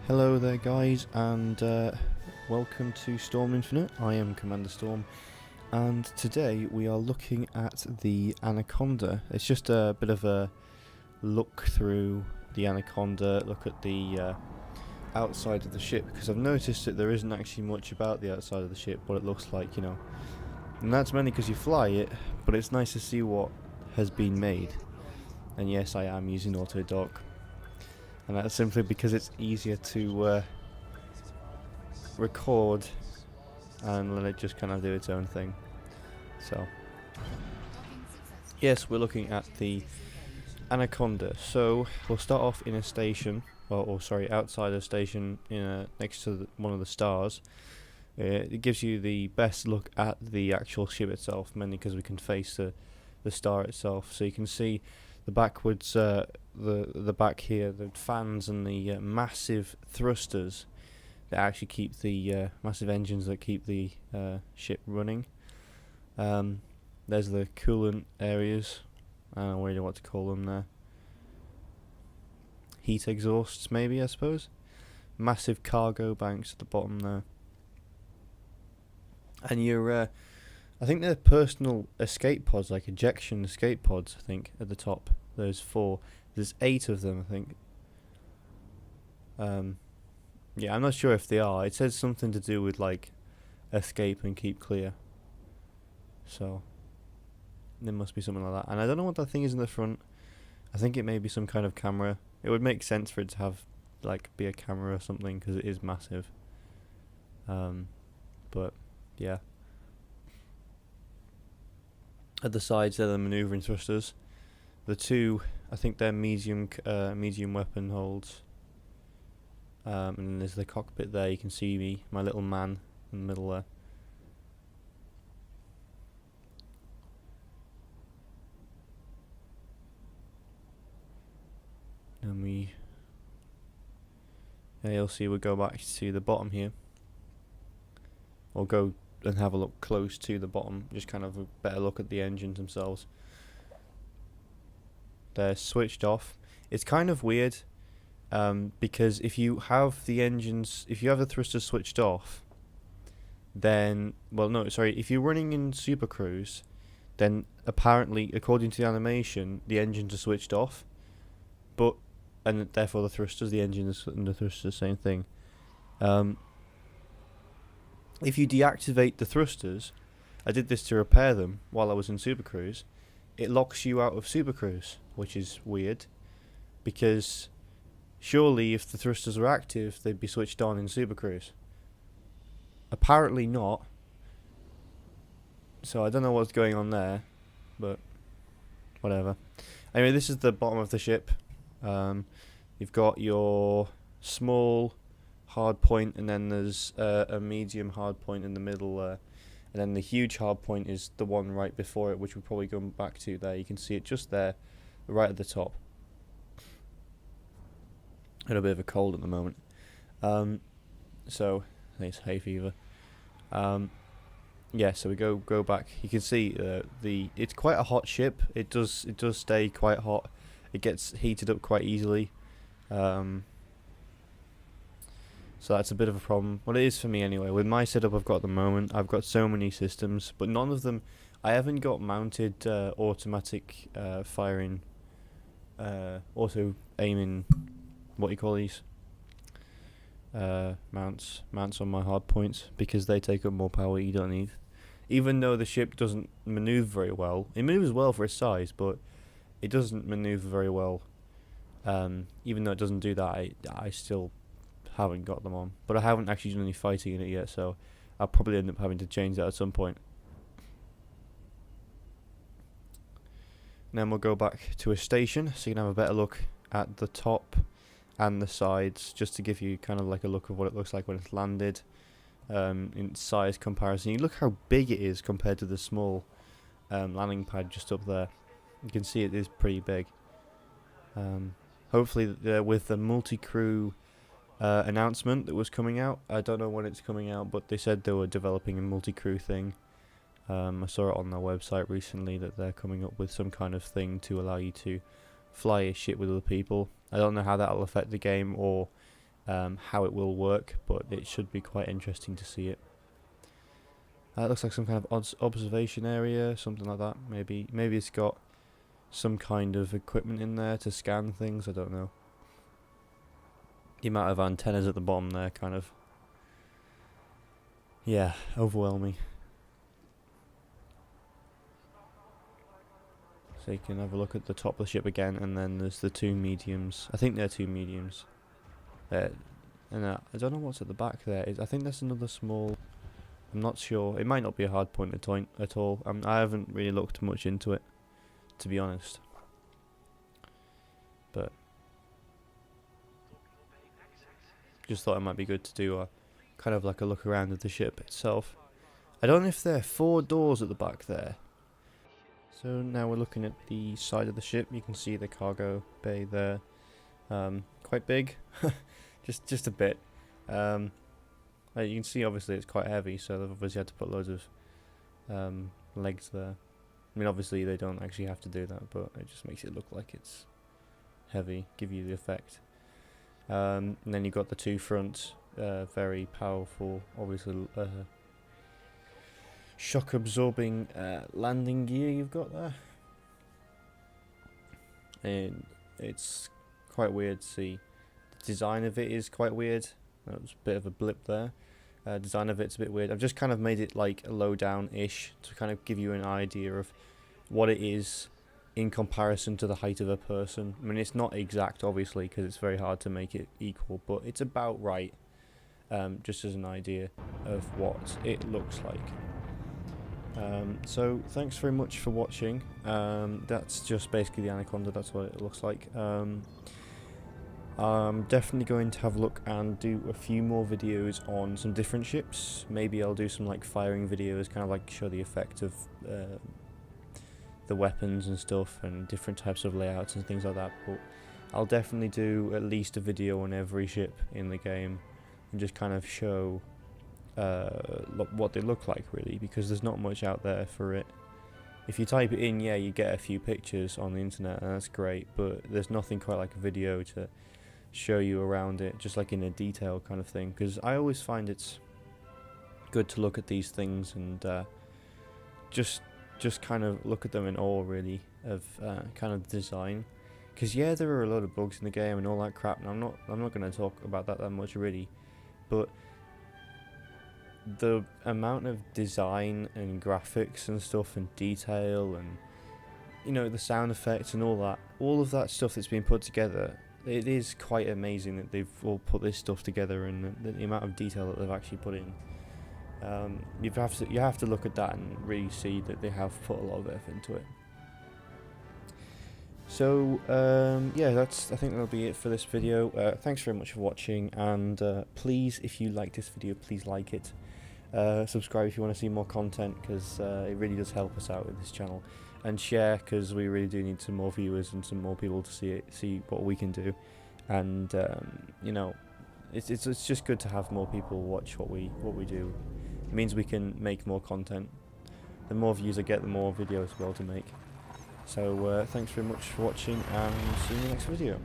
Hello there guys, and welcome to Storm Infinite. I am Commander Storm, and today we are looking at the Anaconda. It's just a bit of a look through the Anaconda, look at the outside of the ship, because I've noticed that there isn't actually much about the outside of the ship, what it looks like, you know. And that's mainly because you fly it, but it's nice to see what has been made. And yes, I am using AutoDock. And that's simply because it's easier to record and let it just kind of do its own thing. So, yes, we're looking at the Anaconda. So, we'll start off in a station, or sorry, outside a station next to one of the stars. It gives you the best look at the actual ship itself, mainly because we can face the star itself. So you can see the backwards, the back here, the fans and the massive thrusters that actually keep the massive engines that keep the ship running. There's the coolant areas. I don't know really what to call them there. Heat exhausts, maybe, I suppose. Massive cargo banks at the bottom there. And your, I think they're personal escape pods, like ejection escape pods, I think, at the top. There's 4. There's 8 of them, I think. Yeah, I'm not sure if they are. It says something to do with, like, escape and keep clear. So, there must be something like that. And I don't know what that thing is in the front. I think it may be some kind of camera. It would make sense for it to have, like, be a camera or something, because it is massive. But, yeah. At the sides, they're the manoeuvring thrusters. The 2, I think they're medium weapon holds. And then there's the cockpit there. You can see me, my little man, in the middle there. And you'll see we'll go back to the bottom here. Or go and have a look close to the bottom, just kind of a better look at the engines themselves. They're switched off. It's kind of weird, because if you have the engines, if you have the thrusters switched off, then, well, no, sorry, if you're running in Super Cruise, then apparently, according to the animation, the engines are switched off, but, and therefore the thrusters, the engines and the thrusters, same thing. If you deactivate the thrusters, I did this to repair them while I was in Super Cruise, it locks you out of Super Cruise, which is weird, because surely if the thrusters were active, they'd be switched on in Super Cruise. Apparently not, so I don't know what's going on there, but whatever. Anyway, this is the bottom of the ship. You've got your small hard point, and then there's a medium hard point in the middle, and then the huge hard point is the one right before it, which we'll probably go back to there. You can see it just there, right at the top. Had a bit of a cold at the moment, so I think it's hay fever. Yeah, so we go back. You can see it's quite a hot ship. It does stay quite hot. It gets heated up quite easily. So that's a bit of a problem. Well, it is for me anyway. With my setup I've got at the moment, I've got so many systems, but none of them, I haven't got mounted automatic firing, auto aiming, what do you call these? Mounts on my hard points, because they take up more power you don't need. Even though the ship doesn't maneuver very well, it maneuvers well for its size, but it doesn't maneuver very well. Even though it doesn't do that, I still haven't got them on, but I haven't actually done any fighting in it yet, so I'll probably end up having to change that at some point. And then we'll go back to a station, so you can have a better look at the top and the sides, just to give you kind of like a look of what it looks like when it's landed, in size comparison. You look how big it is compared to the small landing pad just up there. You can see it is pretty big. Hopefully with the multi-crew announcement that was coming out, I don't know when it's coming out, but they said they were developing a multi-crew thing. I saw it on their website recently that they're coming up with some kind of thing to allow you to fly a ship with other people. I don't know how that'll affect the game, or how it will work, but it should be quite interesting to see it. It looks like some kind of observation area, something like that. Maybe it's got some kind of equipment in there to scan things. I don't know. The amount of antennas at the bottom there, kind of, yeah, overwhelming. So you can have a look at the top of the ship again, and then there's the two mediums. I think they're two mediums. And I don't know what's at the back there. I think there's another small. I'm not sure. It might not be a hard point at all. I haven't really looked much into it, to be honest. But just thought it might be good to do a kind of like a look around of the ship itself. I don't know if there are 4 doors at the back there. So now we're looking at the side of the ship. You can see the cargo bay there. Quite big, just a bit. You can see obviously it's quite heavy, so they've obviously had to put loads of legs there. I mean, obviously they don't actually have to do that, but it just makes it look like it's heavy, give you the effect. And then you've got the two front, very powerful, obviously shock absorbing landing gear you've got there. And it's quite weird to see. The design of it is quite weird. That was a bit of a blip there. Design of it's a bit weird. I've just kind of made it like a low down-ish to kind of give you an idea of what it is in comparison to the height of a person. I mean, it's not exact, obviously, because it's very hard to make it equal, but it's about right, just as an idea of what it looks like. So thanks very much for watching. That's just basically the Anaconda. That's what it looks like. I'm definitely going to have a look and do a few more videos on some different ships. Maybe I'll do some like firing videos, kind of like show the effect of the weapons and stuff, and different types of layouts and things like that. But I'll definitely do at least a video on every ship in the game and just kind of show what they look like, really, because there's not much out there for it. If you type it in, yeah, you get a few pictures on the internet, and that's great, but there's nothing quite like a video to show you around it, just like in a detail kind of thing, because I always find it's good to look at these things and just kind of look at them in awe, really, of kind of design. Because yeah, there are a lot of bugs in the game and all that crap, and I'm not going to talk about that much, really, but the amount of design and graphics and stuff and detail and, you know, the sound effects and all of that stuff that's been put together, it is quite amazing that they've all put this stuff together, and the amount of detail that they've actually put in. You have to look at that and really see that they have put a lot of effort into it. So yeah, I think that'll be it for this video. Thanks very much for watching, and please, if you like this video, please like it. Subscribe if you want to see more content, because it really does help us out with this channel, and share, because we really do need some more viewers and some more people to see what we can do. And you know, it's just good to have more people watch what we do. It means we can make more content. The more views I get, the more videos we'll be able to make. So thanks very much for watching, and see you in the next video.